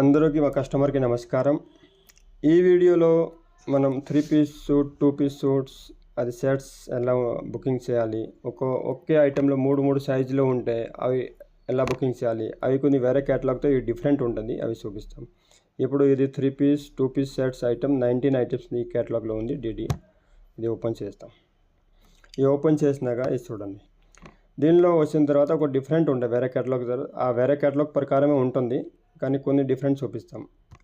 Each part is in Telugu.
అందరికీ మా కస్టమర్కి నమస్కారం. ఈ వీడియోలో మనం 3 పీస్ సూట్ 2 పీస్ సూట్స్ అది సెట్స్ ఎలా బుకింగ్ చేయాలి, ఒకే ఐటెంలో మూడు సైజులో ఉంటే అవి ఎలా బుకింగ్ చేయాలి, అవి కొన్ని వేరే కేటలాగ్తో ఇవి డిఫరెంట్ ఉంటుంది, అవి చూపిస్తాం. ఇప్పుడు ఇది 3 piece 2 piece sets item 19 items ఈ కేటలాగ్లో ఉంది. ఇది ఓపెన్ చేస్తాం. ఇది ఓపెన్ చేసినాక ఇది చూడండి. దీనిలో వచ్చిన తర్వాత ఒక డిఫరెంట్ ఉంటుంది వేరే కేటలాగ్, ఆ వేరే కేటలాగ్ ప్రకారమే ఉంటుంది కానీ కొన్ని డిఫరెంట్ చూపిస్తాం.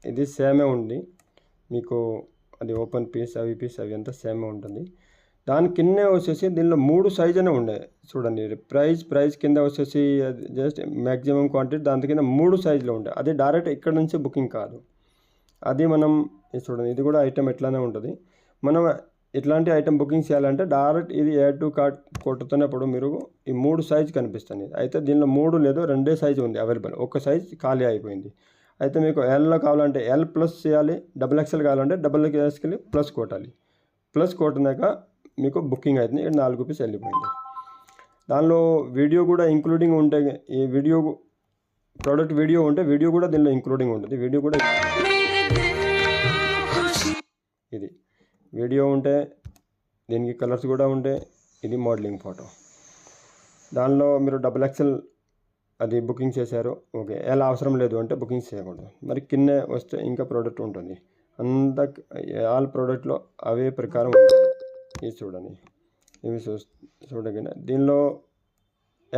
ఇది సేమే ఉంది మీకు, అది ఓపెన్ పీస్ అవి అంతా సేమే ఉంటుంది. దాని కింద వచ్చేసి దీనిలో 3 సైజునే ఉండే చూడండి. ప్రైస్ కింద వచ్చేసి జస్ట్ మ్యాక్సిమం క్వాంటిటీ, దాని కింద 3 సైజులో ఉండే. అది డైరెక్ట్ ఇక్కడ నుంచి బుకింగ్ కాదు, అది మనం చూడండి. ఇది కూడా ఐటెం ఎట్లానే ఉంటుంది. మనం ఇట్లాంటి ఐటెం బుకింగ్ చేయాలంటే డైరెక్ట్ ఇది యాడ్ టు కార్ట్ కొట్టుతున్నప్పుడు మీరు ఈ 3 సైజు కనిపిస్తుంది. అయితే దీనిలో 3 లేదు, 2 సైజు ఉంది అవైలబుల్, ఒక సైజ్ ఖాళీ అయిపోయింది. అయితే మీకు ఎల్లో కావాలంటే ఎల్ ప్లస్ చేయాలి, XXL కావాలంటే XXL ప్లస్ కొట్టాలి. ప్లస్ కొట్టినాక మీకు బుకింగ్ అవుతుంది. 4 పీస్ వెళ్ళిపోయింది. దానిలో వీడియో కూడా ఇంక్లూడింగ్ ఉంటే, ఈ ప్రోడక్ట్ వీడియో ఉంటే వీడియో కూడా దీనిలో ఇంక్లూడింగ్ ఉంటుంది. వీడియో కూడా ఇది వీడియో ఉంటే దీనికి కలర్స్ కూడా ఉంటే, ఇది మోడలింగ్ ఫోటో. దానిలో మీరు XXL అది బుకింగ్ చేశారు, ఓకే. ఎలా అవసరం లేదు అంటే బుకింగ్ చేయకూడదు. మరి కింద వస్తే ఇంకా ప్రోడక్ట్ ఉంటుంది, అంత ఆల్ ప్రోడక్ట్లో అవే ప్రకారం ఉంటుంది. ఇది చూడండి, ఇవి చూడగానే దీనిలో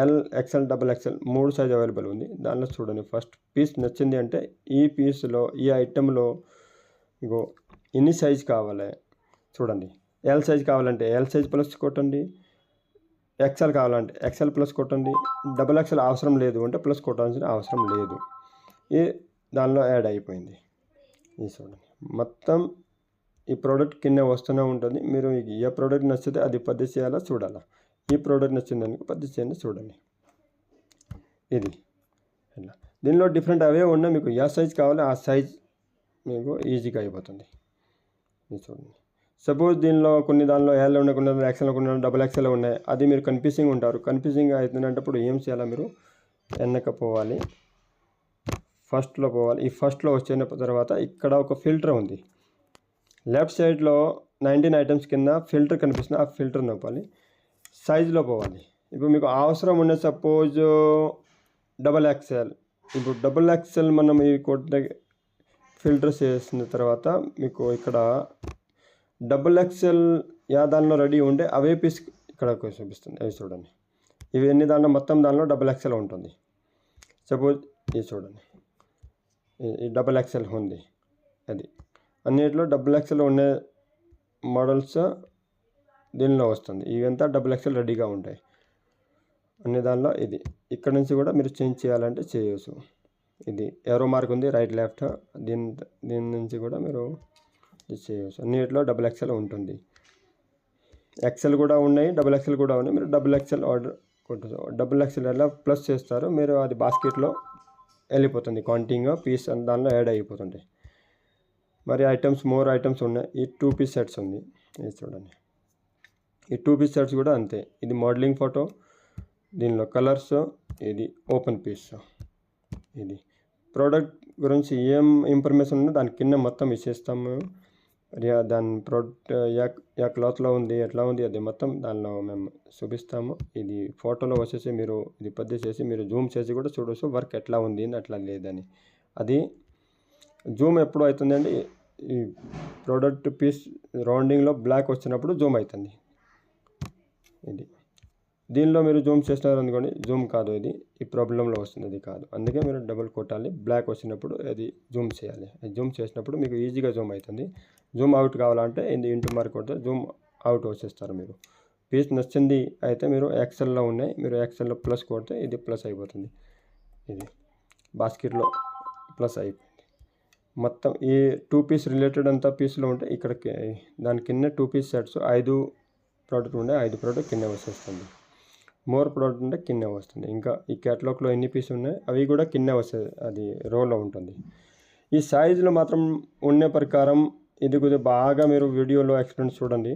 L, XL, XXL 3 size available ఉంది. దానిలో చూడండి, ఫస్ట్ పీస్ నచ్చింది అంటే ఈ పీస్లో ఈ ఐటెంలో ఇగో ఎన్ని సైజ్ కావాలి చూడండి. ఎల్ సైజ్ కావాలంటే ఎల్ సైజ్ ప్లస్ కొట్టండి, XL కావాలంటే XL ప్లస్ కొట్టండి, XXL అవసరం లేదు అంటే ప్లస్ కొట్టాల్సిన అవసరం లేదు. ఈ దానిలో యాడ్ అయిపోయింది. ఇది చూడండి, మొత్తం ఈ ప్రోడక్ట్ కింద వస్తూనే ఉంటుంది. మీరు ఏ ప్రోడక్ట్ నచ్చితే అది పద్ధతి చేయాలా చూడాలా. ఈ ప్రోడక్ట్ నచ్చిందానికి పద్ధతి చేయండి చూడండి. ఇది ఇలా దీనిలో డిఫరెంట్ అవే ఉన్నాయి. మీకు ఏ సైజ్ కావాలో ఆ సైజ్ మీకు ఈజీగా అయిపోతుంది. ఇది చూడండి. సపోజ్ దానిలో ఎల్ ఉన్నాయి, కొన్ని దానిలో XL, కొన్ని XXL ఉన్నాయి. అది మీరు కన్ఫ్యూజింగ్ ఉంటారు. కన్ఫ్యూజింగ్ అవుతుందంటప్పుడు ఏం చేయాలి, మీరు పోవాలి, ఫస్ట్లో పోవాలి. ఈ ఫస్ట్లో వచ్చిన తర్వాత ఇక్కడ ఒక ఫిల్టర్ ఉంది. లెఫ్ట్ సైడ్లో 19 ఐటమ్స్ కింద ఫిల్టర్ కనిపిస్తుంది, ఆ ఫిల్టర్ నొప్పాలి. సైజులో పోవాలి. ఇప్పుడు మీకు అవసరం ఉండే సపోజ్ XXL. ఇప్పుడు XXL మనం ఈ కొట్ట ఫిల్టర్ చేసిన తర్వాత మీకు ఇక్కడ XXL దానిలో రెడీ ఉంటే అవే పీస్ ఇక్కడ చూపిస్తుంది. అవి చూడండి, ఇవి ఎన్ని దానిలో మొత్తం దానిలో XXL ఉంటుంది. సపోజ్ ఇది చూడండి, ఈ XXL ఉంది. అది అన్నిట్లో XXL ఉండే మోడల్స్ దీనిలో వస్తుంది. ఇవంతా XXL రెడీగా ఉంటాయి అన్ని దానిలో. ఇది ఇక్కడ నుంచి కూడా మీరు చేంజ్ చేయాలంటే చేయవచ్చు. ఇది ఏరో మార్క్ ఉంది రైట్ లెఫ్ట్, దీని నుంచి కూడా మీరు చేయవచ్చు. అన్నిట్లో XXL ఉంటుంది. XL కూడా ఉన్నాయి, XXL కూడా ఉన్నాయి. మీరు XXL ఆర్డర్ కొట్టచ్చు. XXL ఎలా ప్లస్ చేస్తారు మీరు, అది బాస్కెట్లో వెళ్ళిపోతుంది. కౌంటింగ్ పీస్ దానిలో యాడ్ అయిపోతుంది. మరి మోర్ ఐటమ్స్ ఉన్నాయి. ఈ 2 పీస్ సెట్స్ ఉంది. ఇది చూడండి, ఈ 2 పీస్ సెట్స్ కూడా అంతే. ఇది మోడలింగ్ ఫోటో, దీనిలో కలర్స్, ఇది ఓపెన్ పీస్. ఇది ప్రోడక్ట్ గురించి ఏం ఇన్ఫర్మేషన్ ఉందో దాని కింద మొత్తం ఇచ్చేస్తాము. దాని ప్రోడక్ట్ యా క్లాత్లో ఉంది, ఎట్లా ఉంది, అది మొత్తం దానిలో మేము చూపిస్తాము. ఇది ఫోటోలో వచ్చేసి మీరు ఇది పద్ధతి చేసి మీరు జూమ్ చేసి కూడా చూడవచ్చు వర్క్ ఎట్లా ఉంది అట్లా లేదని. అది జూమ్ ఎప్పుడు అవుతుందండి, ఈ ప్రోడక్ట్ పీస్ రౌండింగ్లో బ్లాక్ వచ్చినప్పుడు జూమ్ అవుతుంది. ఇది దీనిలో మీరు జూమ్ చేస్తున్నారు అనుకోండి, జూమ్ కాదు, ఇది ఈ ప్రాబ్లంలో వస్తుంది, అది కాదు. అందుకే మీరు డబుల్ కొట్టాలి. బ్లాక్ వచ్చినప్పుడు అది జూమ్ చేయాలి. జూమ్ చేసినప్పుడు మీకు ఈజీగా జూమ్ అవుతుంది. జూమ్ అవుట్ కావాలంటే ఇది ఇంటూ మార్క్ కొడితే జూమ్ అవుట్ వచ్చేస్తారు. మీరు పీస్ నచ్చింది అయితే మీరు XLలో ఉన్నాయి, మీరు XLలో ప్లస్ కొడితే ఇది ప్లస్ అయిపోతుంది. ఇది బాస్కెట్లో ప్లస్ అయిపోయింది. మొత్తం ఈ 2 పీస్ రిలేటెడ్ అంతా పీస్లో ఉంటే ఇక్కడ దాని కింద 2 పీస్ సెట్స్ 5 ప్రోడక్ట్ ఉండే, 5 ప్రోడక్ట్ కింద వచ్చేస్తుంది. మోర్ ప్రోడక్ట్ ఉంటే కింద వస్తుంది. ఇంకా ఈ కేటలాగ్లో ఎన్ని పీస్ ఉన్నాయి అవి కూడా కింద వస్తుంది, అది రోలో ఉంటుంది. ఈ సైజులో మాత్రం ఉండే ప్రకారం ఇది కొద్దిగా బాగా మీరు వీడియోలో ఎక్స్ప్లెయిన్ చూడండి.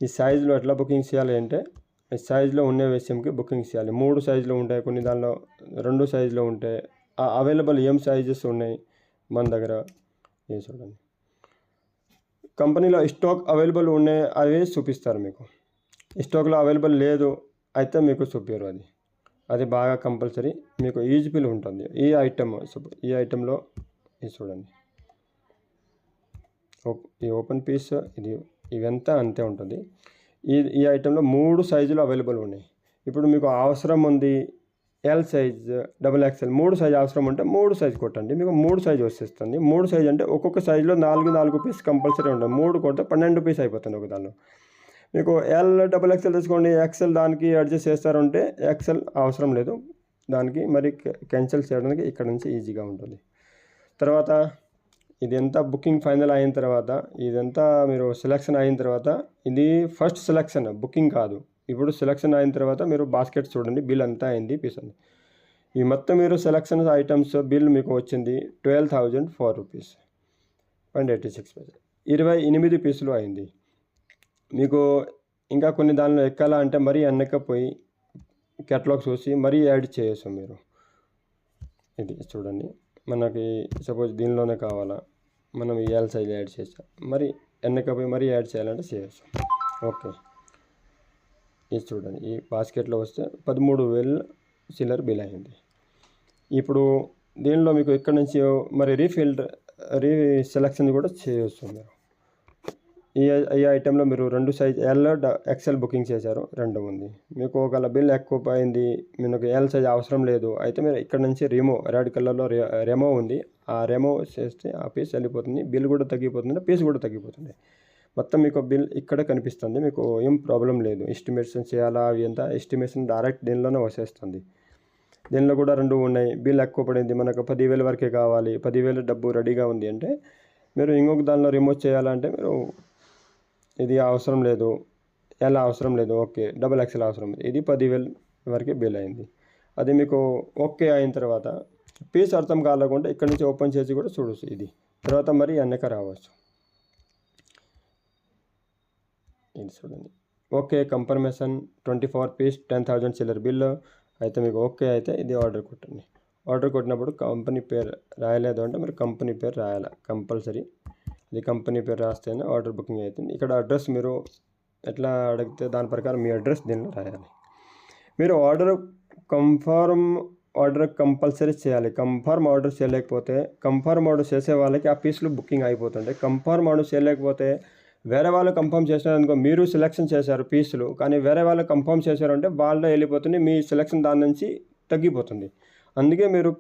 ఈ సైజులో ఎట్లా బుకింగ్ చేయాలి అంటే, ఈ సైజులో ఉండే విషయంకి బుకింగ్ చేయాలి. 3 సైజులో ఉంటాయి, కొన్ని దానిలో 2 సైజులో ఉంటాయి. అవైలబుల్ ఏం సైజెస్ ఉన్నాయి మన దగ్గర ఇది చూడండి, కంపెనీలో స్టాక్ అవైలబుల్ ఉన్నాయి అవి చూపిస్తారు మీకు. స్టాక్లో అవైలబుల్ లేదు అయితే మీకు చూపించరు. అది బాగా కంపల్సరీ మీకు యూజ్ఫుల్ ఉంటుంది. ఈ ఐటెంలో ఇది చూడండి, ఈ ఓపెన్ పీస్ ఇవంతా అంతే ఉంటుంది. ఈ ఐటెంలో 3 సైజులు అవైలబుల్ ఉన్నాయి. ఇప్పుడు మీకు అవసరం ఉంది ఎల్ సైజ్, XXL 3 సైజ్ అవసరం ఉంటే 3 సైజ్ కొట్టండి, మీకు 3 సైజ్ వచ్చేస్తుంది. 3 సైజ్ అంటే ఒక్కొక్క సైజులో 4 పీస్ కంపల్సరీ ఉంటుంది. 3 కొడితే 12 పీస్ అయిపోతుంది ఒక దానిలో. మీకు XXL తీసుకోండి, XL దానికి అడ్జస్ట్ చేస్తారంటే XL అవసరం లేదు దానికి, మరి క్యాన్సిల్ చేయడానికి ఇక్కడ నుంచి ఈజీగా ఉంటుంది. తర్వాత ఇదంతా బుకింగ్ ఫైనల్ అయిన తర్వాత, ఇదంతా మీరు సెలెక్షన్ అయిన తర్వాత, ఇది ఫస్ట్ సెలెక్షన్ బుకింగ్ కాదు. ఇప్పుడు సెలెక్షన్ అయిన తర్వాత మీరు బాస్కెట్ చూడండి, బిల్ అంతా అయింది, పీస్ ఉంది. ఈ మొత్తం మీరు సెలెక్షన్ ఐటమ్స్ బిల్ మీకు వచ్చింది 12,004 రూపీస్ 86 28 పీసులు అయింది. మీకు ఇంకా కొన్ని దానిలో ఎక్కాలా అంటే మరీ అన్నకపోయి కేటలాగ్ చూసి మరీ యాడ్ చేయొచ్చు మీరు. ఇది చూడండి, మనకి సపోజ్ దీనిలోనే కావాలా, మనం ఎల్ సైజ్ యాడ్ చేసాం, మరి ఎన్నకపోయి మరీ యాడ్ చేయాలంటే చేయొచ్చు. ఓకే, ఇది చూడండి, ఈ బాస్కెట్లో వస్తే 13,000 చిల్లర బిల్ అయింది. ఇప్పుడు దీనిలో మీకు ఇక్కడ నుంచి మరి సెలెక్షన్ కూడా చేయొచ్చు మీరు. ఈ ఐటెంలో మీరు 2 సైజ్ XL బుకింగ్ చేశారు, 2 ఉంది. మీకు ఒకవేళ బిల్ ఎక్కువ అయింది, మీకు ఎల్ సైజ్ అవసరం లేదు అయితే మీరు ఇక్కడ నుంచి రెడ్ కలర్లో రెమో ఉంది, ఆ రెమో చేస్తే ఆ పీస్ వెళ్ళిపోతుంది, బిల్ కూడా తగ్గిపోతుంది, పీస్ కూడా తగ్గిపోతుంది. మొత్తం మీకు బిల్ ఇక్కడ కనిపిస్తుంది, మీకు ఏం ప్రాబ్లం లేదు. ఎస్టిమేషన్ చేయాలా అవి ఎంత ఎస్టిమేషన్ డైరెక్ట్ దీనిలోనే వచ్చేస్తుంది. దీనిలో కూడా 2 ఉన్నాయి. బిల్ ఎక్కువ పడింది, మనకు 10,000 వరకే కావాలి, 10,000 డబ్బు రెడీగా ఉంది అంటే మీరు ఇంకొక దానిలో రిమూవ్ చేయాలంటే మీరు ఇది అవసరం లేదు, ఎలా అవసరం లేదు, ఓకే XXL అవసరం, ఇది 10,000 వరకే బిల్ అయింది. అది మీకు ఓకే అయిన తర్వాత పీస్ అర్థం కాలేకుంటే ఇక్కడ నుంచి ఓపెన్ చేసి కూడా చూడవచ్చు. ఇది తర్వాత మరి అన్నక రావచ్చు. ఇది చూడండి, ఓకే కన్ఫర్మేషన్ 24 పీస్ 10,000 చిల్లర బిల్ అయితే మీకు ఓకే అయితే ఇది ఆర్డర్ కొట్టండి. ఆర్డర్ కొట్టినప్పుడు కంపెనీ పేరు రాయలేదు అంటే మీరు కంపెనీ పేరు రాయాలి కంపల్సరీ. ఇది కంపెనీ పేరు రాస్తేనే ఆర్డర్ బుకింగ్ అవుతుంది. ఇక్కడ అడ్రస్ మీరు ఎట్లా అడిగితే దాని ప్రకారం మీ అడ్రస్ దీనిలో రాయాలి. మీరు ఆర్డర్ కంపల్సరీ చేయాలి. కన్ఫర్మ్ ఆర్డర్ చేయలేకపోతే, కన్ఫర్మ్ ఆర్డర్ చేసే వాళ్ళకి ఆ పీస్లు బుకింగ్ అయిపోతుంటాయి. కన్ఫర్మ్ ఆర్డర్ చేయలేకపోతే వేరే వాళ్ళు కన్ఫర్మ్ చేసినారనుకో, మీరు సెలెక్షన్ చేశారు పీసులు కానీ వేరే వాళ్ళు కన్ఫర్మ్ చేశారంటే వాళ్ళ వెళ్ళిపోతుంది, మీ సెలెక్షన్ దాని నుంచి తగ్గిపోతుంది. అందుకే మీరు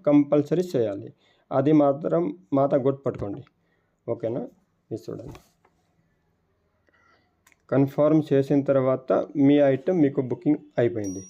కంపల్సరీ చేయాలి. అది మాత్రం గుర్తుపట్టుకోండి, ఓకేనా. ఇది చూడండి, కన్ఫర్మ్ చేసిన తర్వాత మీ ఐటెం మీకు బుకింగ్ అయిపోయింది.